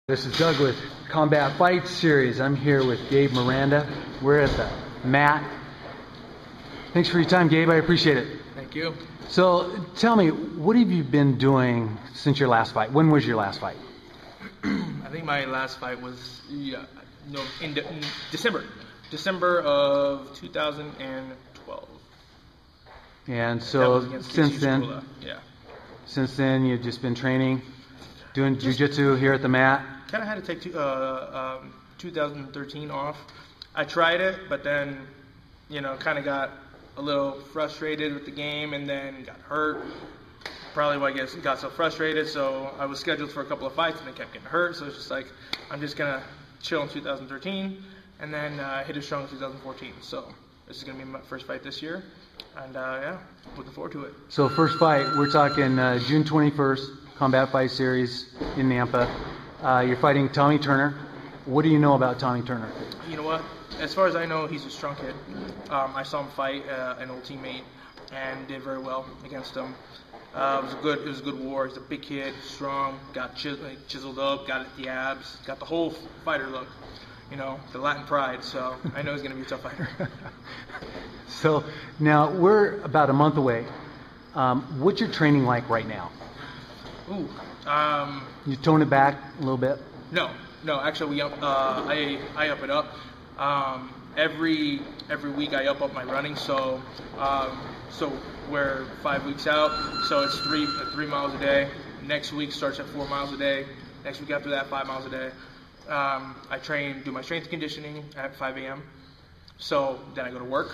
This is Doug with Combat Fight Series. I'm here with Gabe Miranda. We're at the mat. Thanks for your time, Gabe. I appreciate it. Thank you. So tell me, what have you been doing since your last fight? When was your last fight? I think my last fight was in December of 2012. And so since then, since then you've just been training, doing jiu-jitsu here at the mat. Kind of had to take 2013 off. I tried it, but then, kind of got a little frustrated with the game and then got hurt. Probably why I guess got so frustrated. So I was scheduled for a couple of fights and I kept getting hurt. So it's just like, I'm just going to chill in 2013 and then hit it strong in 2014. So this is going to be my first fight this year. And looking forward to it. So first fight, we're talking June 21st, Combat Fight Series in Nampas. You're fighting Tommy Turner. What do you know about Tommy Turner? You know what? As far as I know, he's a strong kid. I saw him fight an old teammate and did very well against him. It was a good war. He's a big kid, strong, got chiseled up, got the abs, got the whole fighter look. The Latin pride. So I know he's going to be a tough fighter. So now we're about a month away. What's your training like right now? You tone it back a little bit? No. Actually, I up it up. Every week I up my running. So we're 5 weeks out. So it's 3 miles a day. Next week starts at 4 miles a day. Next week after that, 5 miles a day. I do my strength conditioning at 5 a.m. So then I go to work,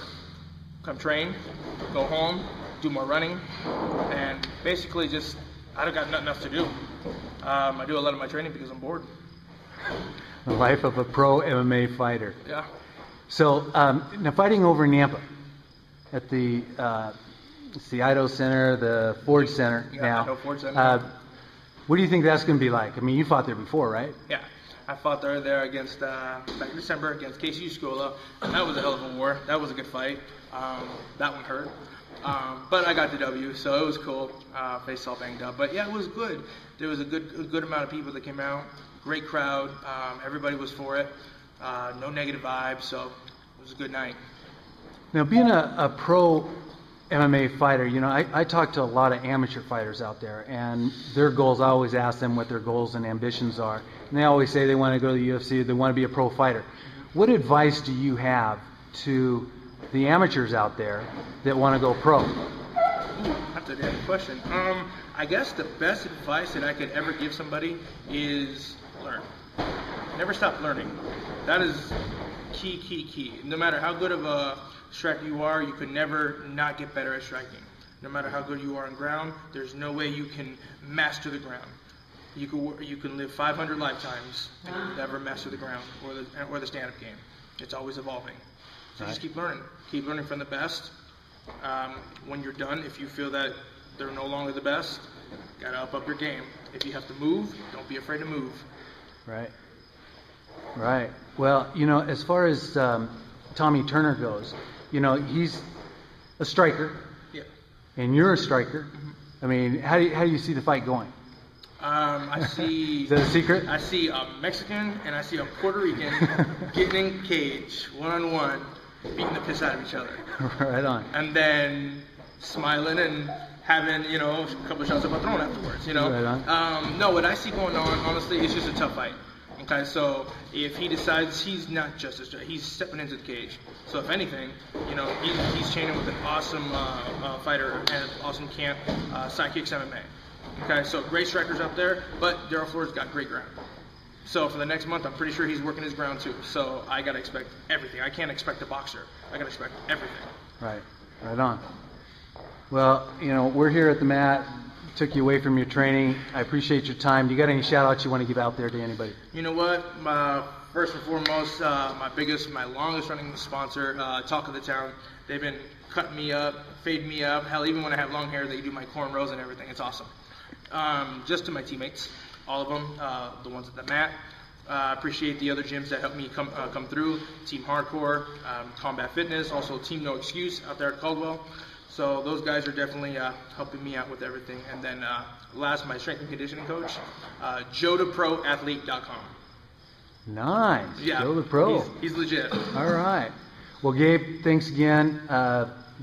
come train, go home, do more running, and basically just I don't got nothing else to do. I do a lot of my training because I'm bored. The life of a pro MMA fighter. Yeah. So now fighting over in Nampas at the it's the Idaho Center, the Ford Center now. Idaho Ford Center. What do you think that's going to be like? I mean, you fought there before, right? Yeah. I fought there against back in December against KC Schola, and that was a hell of a war. That was a good fight. That one hurt. But I got the W, so it was cool. Face all banged up, but yeah, it was good. There was a good amount of people that came out. Great crowd. Everybody was for it. No negative vibes, so it was a good night. Now, being a pro MMA fighter, I talk to a lot of amateur fighters out there, and their goals, I always ask them what their goals and ambitions are. And they always say they want to go to the UFC, they want to be a pro fighter. What advice do you have to the amateurs out there that want to go pro? That's a damn question. I guess the best advice that I could ever give somebody is learn. Never stop learning. That is key. No matter how good of a striker you are, you could never not get better at striking. No matter how good you are on ground, there's no way you can master the ground. You can live 500 lifetimes and you'll never master the ground or the stand-up game. It's always evolving. So just keep learning. Keep learning from the best. When you're done, if you feel that they're no longer the best, gotta up your game. If you have to move, don't be afraid to move. Right. Well, as far as Tommy Turner goes, he's a striker. Yeah. And you're a striker. Mm-hmm. I mean, how do you see the fight going? I see. Is that a secret? I see a Mexican and I see a Puerto Rican getting in cage, one-on-one, beating the piss out of each other. Right on. And then smiling and having, a couple of shots of Patron afterwards, Right on. No, what I see going on, honestly, it's just a tough fight. Okay, so if he decides he's not just a striker, he's stepping into the cage. So if anything, he's training with an awesome fighter and an awesome camp, Sidekicks MMA. Okay, so great strikers up there, but Daryl Floyd's got great ground. So for the next month, I'm pretty sure he's working his ground too. So I gotta expect everything. I can't expect a boxer. I gotta expect everything. Right on. Well, we're here at the mat. Took you away from your training. I appreciate your time. Do you got any shout outs you want to give out there to anybody? You know what? First and foremost, my longest running sponsor, Talk of the Town. They've been cutting me up, fading me up. Hell, even when I have long hair, they do my cornrows and everything. It's awesome. Just to my teammates, all of them, the ones at the mat. Appreciate the other gyms that helped me come through. Team Hard Core, Combat Fitness, also Team No Excuse out there at Caldwell. So those guys are definitely helping me out with everything. And then last, my strength and conditioning coach, JoeTheProAthlete.com. Nice. Yeah, Joe the Pro. He's legit. All right. Well, Gabe, thanks again.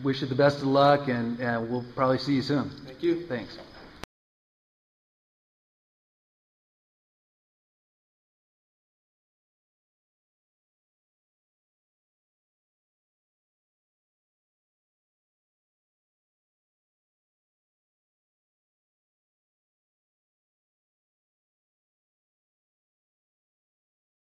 Wish you the best of luck, and we'll probably see you soon. Thank you. Thanks.